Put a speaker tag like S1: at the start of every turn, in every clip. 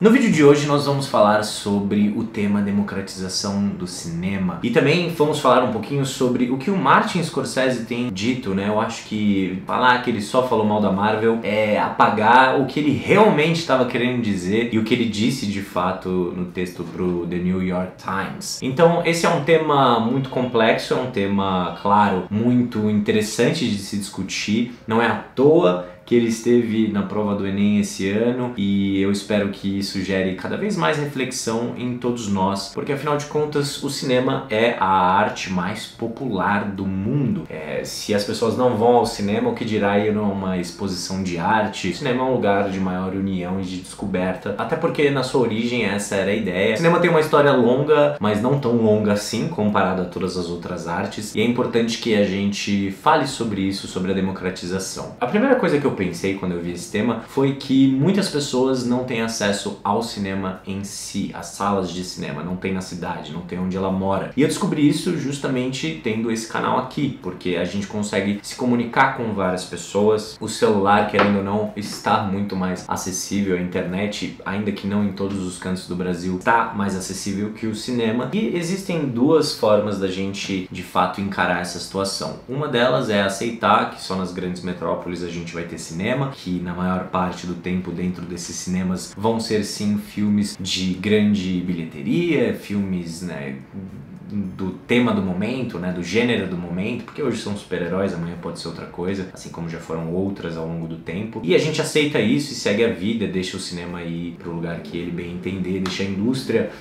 S1: No vídeo de hoje nós vamos falar sobre o tema democratização do cinema e também vamos falar um pouquinho sobre o que o Martin Scorsese tem dito, né? Eu acho que falar que ele só falou mal da Marvel é apagar o que ele realmente estava querendo dizer e o que ele disse de fato no texto pro The New York Times. Então esse é um tema muito complexo, é um tema, claro, muito interessante de se discutir, não é à toa que ele esteve na prova do Enem esse ano e eu espero que isso gere cada vez mais reflexão em todos nós, porque afinal de contas o cinema é a arte mais popular do mundo. Se as pessoas não vão ao cinema, o que dirá ir numa exposição de arte? O cinema é um lugar de maior união e de descoberta, até porque na sua origem essa era a ideia. O cinema tem uma história longa, mas não tão longa assim comparado a todas as outras artes, e é importante que a gente fale sobre isso, sobre a democratização. A primeira coisa que eu pensei quando eu vi esse tema foi que muitas pessoas não têm acesso ao cinema em si, às salas de cinema, não tem na cidade, não tem onde ela mora. E eu descobri isso justamente tendo esse canal aqui, porque a gente consegue se comunicar com várias pessoas. O celular, querendo ou não, está muito mais acessível, a internet, ainda que não em todos os cantos do Brasil, está mais acessível que o cinema. E existem duas formas da gente de fato encarar essa situação. Uma delas é aceitar que só nas grandes metrópoles a gente vai ter cinema, que na maior parte do tempo dentro desses cinemas vão ser sim filmes de grande bilheteria, filmes, né, do tema do momento, né, do gênero do momento, porque hoje são super-heróis, amanhã pode ser outra coisa, assim como já foram outras ao longo do tempo. E a gente aceita isso e segue a vida, deixa o cinema ir pro lugar que ele bem entender, deixa a indústria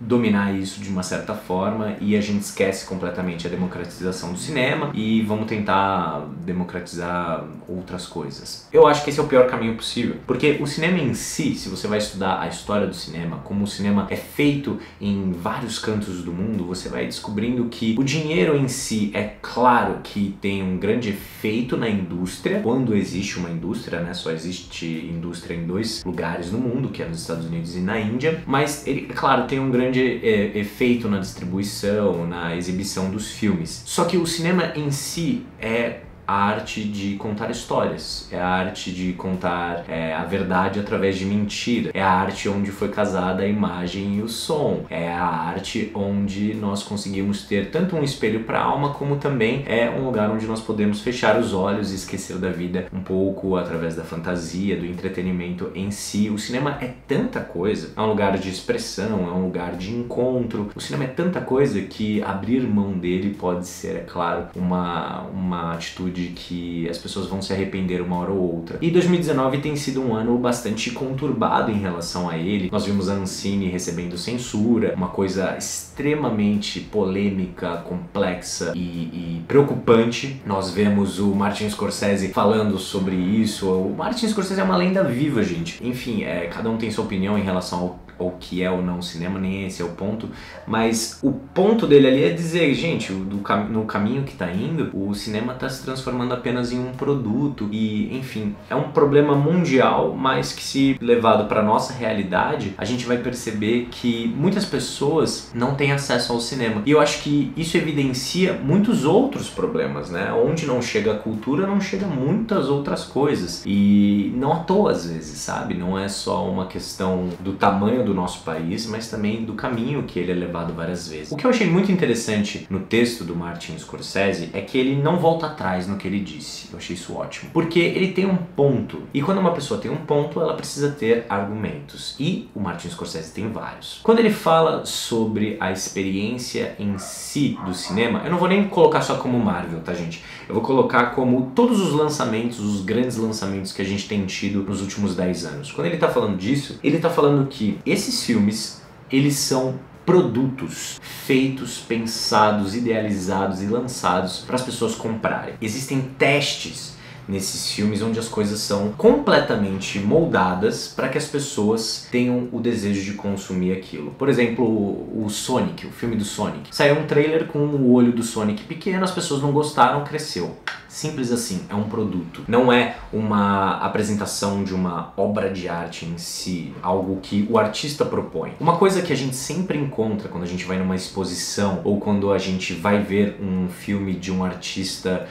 S1: dominar isso de uma certa forma, e a gente esquece completamente a democratização do cinema e vamos tentar democratizar outras coisas. Eu acho que esse é o pior caminho possível, porque o cinema em si, se você vai estudar a história do cinema, como o cinema é feito em vários cantos do mundo, você vai descobrindo que o dinheiro em si, é claro que tem um grande efeito na indústria, quando existe uma indústria, né, só existe indústria em dois lugares no mundo, que é nos Estados Unidos e na Índia, mas ele, é claro, tem um grande efeito na distribuição, na exibição dos filmes. Só que o cinema em si é a arte de contar histórias, é a arte de contar a verdade através de mentira, é a arte onde foi casada a imagem e o som, é a arte onde nós conseguimos ter tanto um espelho para a alma, como também é um lugar onde nós podemos fechar os olhos e esquecer da vida um pouco através da fantasia, do entretenimento em si. O cinema é tanta coisa, é um lugar de expressão, é um lugar de encontro, o cinema é tanta coisa que abrir mão dele pode ser, é claro, uma atitude que as pessoas vão se arrepender uma hora ou outra. E 2019 tem sido um ano bastante conturbado em relação a ele. Nós vimos a Ancine recebendo censura, uma coisa extremamente polêmica, complexa e preocupante. Nós vemos o Martin Scorsese falando sobre isso. O Martin Scorsese é uma lenda viva, gente. Enfim, cada um tem sua opinião em relação ao que é ou não cinema, nem esse é o ponto, mas o ponto dele ali é dizer, gente, no caminho que tá indo, o cinema tá se transformando apenas em um produto e, enfim, é um problema mundial, mas que, se levado para nossa realidade, a gente vai perceber que muitas pessoas não têm acesso ao cinema. E eu acho que isso evidencia muitos outros problemas, né? Onde não chega a cultura, não chega muitas outras coisas. E não à toa, às vezes, sabe? Não é só uma questão do tamanho do nosso país, mas também do caminho que ele é levado várias vezes. O que eu achei muito interessante no texto do Martin Scorsese é que ele não volta atrás no que ele disse. Eu achei isso ótimo. Porque ele tem um ponto. E quando uma pessoa tem um ponto, ela precisa ter argumentos. E o Martin Scorsese tem vários. Quando ele fala sobre a experiência em si do cinema, eu não vou nem colocar só como Marvel, tá, gente? Eu vou colocar como todos os lançamentos, os grandes lançamentos que a gente tem tido nos últimos 10 anos. Quando ele tá falando disso, ele tá falando que esses filmes, eles são produtos feitos, pensados, idealizados e lançados para as pessoas comprarem. Existem testes nesses filmes onde as coisas são completamente moldadas para que as pessoas tenham o desejo de consumir aquilo. Por exemplo, o Sonic, o filme do Sonic. Saiu um trailer com o olho do Sonic pequeno, as pessoas não gostaram, cresceu. Simples assim, é um produto. Não é uma apresentação de uma obra de arte em si, algo que o artista propõe. Uma coisa que a gente sempre encontra quando a gente vai numa exposição ou quando a gente vai ver um filme de um artista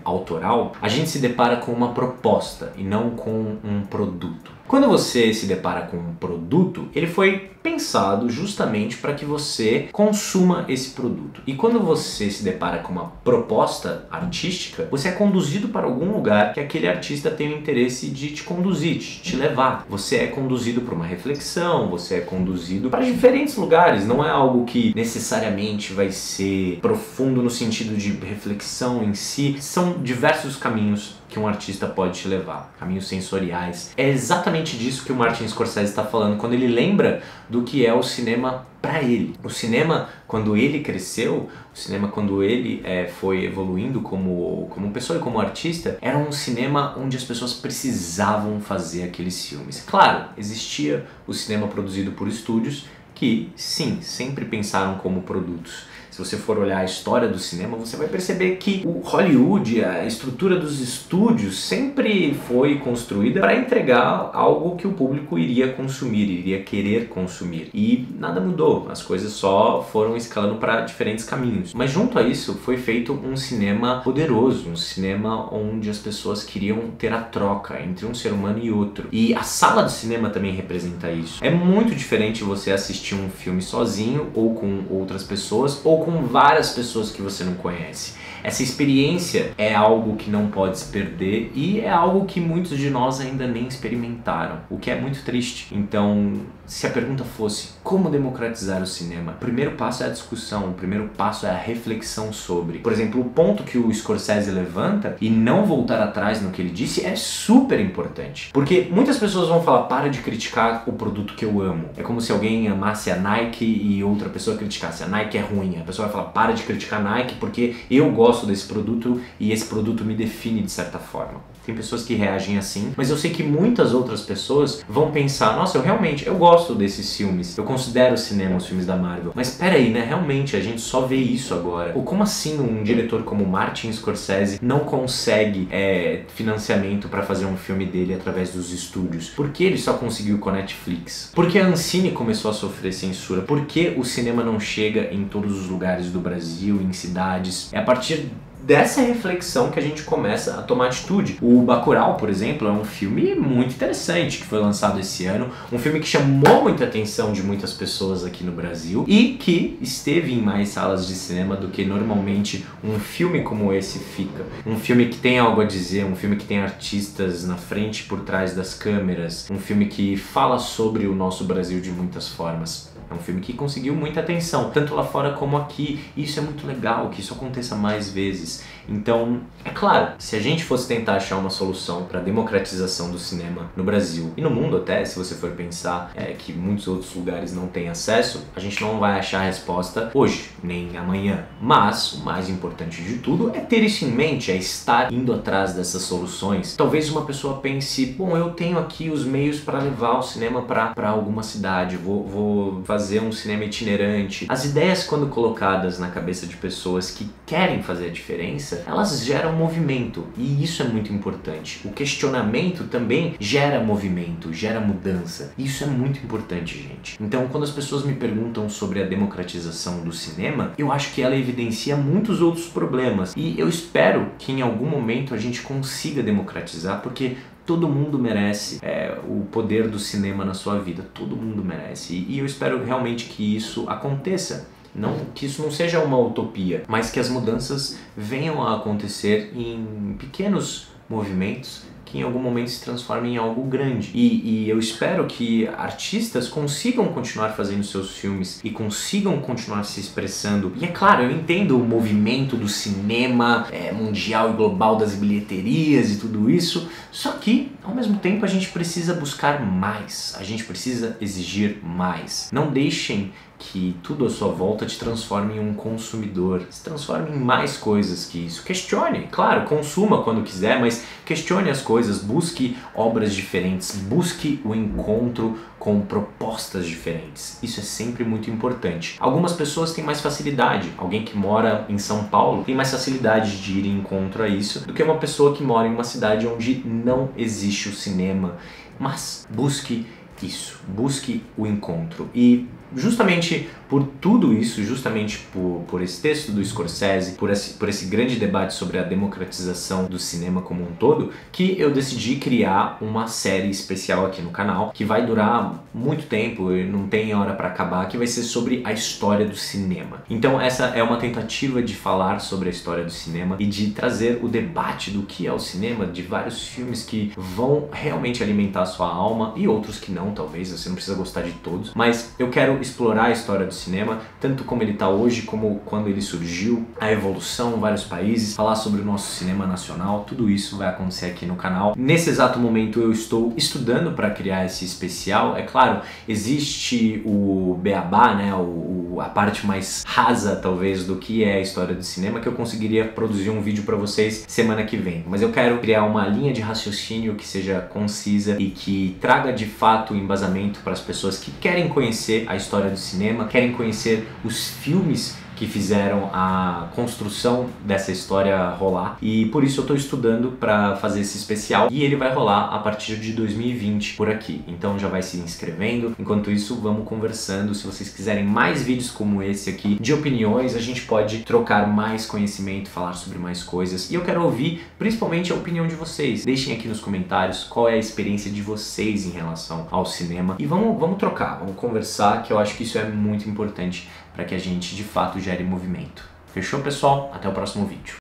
S1: autoral, a gente se depara com uma proposta e não com um produto. Quando você se depara com um produto, produto, ele foi pensado justamente para que você consuma esse produto. E quando você se depara com uma proposta artística, você é conduzido para algum lugar que aquele artista tem o interesse de te conduzir, de te levar. Você é conduzido para uma reflexão, você é conduzido para diferentes lugares. Não é algo que necessariamente vai ser profundo no sentido de reflexão em si. São diversos caminhos que um artista pode te levar, caminhos sensoriais. É exatamente disso que o Martin Scorsese está falando quando ele lembra do que é o cinema para ele. O cinema, quando ele cresceu, o cinema quando ele foi evoluindo como pessoa e como artista, era um cinema onde as pessoas precisavam fazer aqueles filmes. Claro, existia o cinema produzido por estúdios que, sim, sempre pensaram como produtos. Se você for olhar a história do cinema, você vai perceber que o Hollywood, a estrutura dos estúdios, sempre foi construída para entregar algo que o público iria consumir, iria querer consumir. E nada mudou, as coisas só foram escalando para diferentes caminhos. Mas junto a isso, foi feito um cinema poderoso, um cinema onde as pessoas queriam ter a troca entre um ser humano e outro. E a sala do cinema também representa isso. É muito diferente você assistir um filme sozinho, ou com outras pessoas, ou com várias pessoas que você não conhece. Essa experiência é algo que não pode se perder e é algo que muitos de nós ainda nem experimentaram, o que é muito triste. Então, se a pergunta fosse como democratizar o cinema, o primeiro passo é a discussão, o primeiro passo é a reflexão sobre. Por exemplo, o ponto que o Scorsese levanta e não voltar atrás no que ele disse é super importante. Porque muitas pessoas vão falar, para de criticar o produto que eu amo. É como se alguém amasse a Nike e outra pessoa criticasse, a Nike é ruim. A pessoa vai falar, para de criticar a Nike porque eu gosto desse produto e esse produto me define de certa forma. Tem pessoas que reagem assim, mas eu sei que muitas outras pessoas vão pensar, nossa, eu gosto desses filmes, eu considero o cinema os filmes da Marvel, mas peraí, né, realmente a gente só vê isso agora. Ou como assim um diretor como Martin Scorsese não consegue financiamento para fazer um filme dele através dos estúdios? Por que ele só conseguiu com a Netflix? Por que a Ancine começou a sofrer censura? Por que o cinema não chega em todos os lugares do Brasil, em cidades? É a partir dessa reflexão que a gente começa a tomar atitude. O Bacurau, por exemplo, é um filme muito interessante que foi lançado esse ano, um filme que chamou muita atenção de muitas pessoas aqui no Brasil e que esteve em mais salas de cinema do que normalmente um filme como esse fica. Um filme que tem algo a dizer, um filme que tem artistas na frente e por trás das câmeras, um filme que fala sobre o nosso Brasil de muitas formas. É um filme que conseguiu muita atenção, tanto lá fora como aqui. E isso é muito legal, que isso aconteça mais vezes. Então, é claro, se a gente fosse tentar achar uma solução para a democratização do cinema no Brasil e no mundo até, se você for pensar que muitos outros lugares não têm acesso, a gente não vai achar a resposta hoje, nem amanhã. Mas, o mais importante de tudo é ter isso em mente, é estar indo atrás dessas soluções. Talvez uma pessoa pense, bom, eu tenho aqui os meios para levar o cinema para alguma cidade, vou fazer um cinema itinerante. As ideias, quando colocadas na cabeça de pessoas que querem fazer a diferença, elas geram movimento, e isso é muito importante. O questionamento também gera movimento, gera mudança. Isso é muito importante, gente. Então, quando as pessoas me perguntam sobre a democratização do cinema, eu acho que ela evidencia muitos outros problemas, e eu espero que em algum momento a gente consiga democratizar, porque todo mundo merece o poder do cinema na sua vida, todo mundo merece, e eu espero realmente que isso aconteça. Não, que isso não seja uma utopia, mas que as mudanças venham a acontecer em pequenos movimentos que em algum momento se transformem em algo grande. E eu espero que artistas consigam continuar fazendo seus filmes e consigam continuar se expressando. E é claro, eu entendo o movimento do cinema mundial e global, das bilheterias e tudo isso, só que, ao mesmo tempo, a gente precisa buscar mais, a gente precisa exigir mais. Não deixem que tudo à sua volta te transforme em um consumidor, se transforme em mais coisas que isso. Questione, claro, consuma quando quiser, mas questione as coisas, busque obras diferentes, busque o encontro com propostas diferentes. Isso é sempre muito importante. Algumas pessoas têm mais facilidade, alguém que mora em São Paulo tem mais facilidade de ir em encontro a isso do que uma pessoa que mora em uma cidade onde não existe o cinema. Mas busque isso, busque o encontro. E justamente por tudo isso, justamente por esse texto do Scorsese, por esse grande debate sobre a democratização do cinema como um todo, que eu decidi criar uma série especial aqui no canal, que vai durar muito tempo, não tem hora para acabar, que vai ser sobre a história do cinema. Então essa é uma tentativa de falar sobre a história do cinema e de trazer o debate do que é o cinema, de vários filmes que vão realmente alimentar a sua alma e outros que não, talvez, você não precisa gostar de todos, mas eu quero explorar a história do cinema, tanto como ele está hoje, como quando ele surgiu, a evolução, vários países, falar sobre o nosso cinema nacional, tudo isso vai acontecer aqui no canal. Nesse exato momento eu estou estudando para criar esse especial, é claro, existe o beabá, né, a parte mais rasa talvez do que é a história do cinema, que eu conseguiria produzir um vídeo para vocês semana que vem, mas eu quero criar uma linha de raciocínio que seja concisa e que traga de fato embasamento para as pessoas que querem conhecer a história do cinema, querem conhecer os filmes que fizeram a construção dessa história rolar, e por isso eu estou estudando para fazer esse especial, e ele vai rolar a partir de 2020 por aqui, então já vai se inscrevendo. Enquanto isso, vamos conversando. Se vocês quiserem mais vídeos como esse aqui, de opiniões, a gente pode trocar mais conhecimento, falar sobre mais coisas, e eu quero ouvir principalmente a opinião de vocês. Deixem aqui nos comentários qual é a experiência de vocês em relação ao cinema, e vamos trocar, vamos conversar, que eu acho que isso é muito importante para que a gente de fato gere movimento. Fechou, pessoal? Até o próximo vídeo.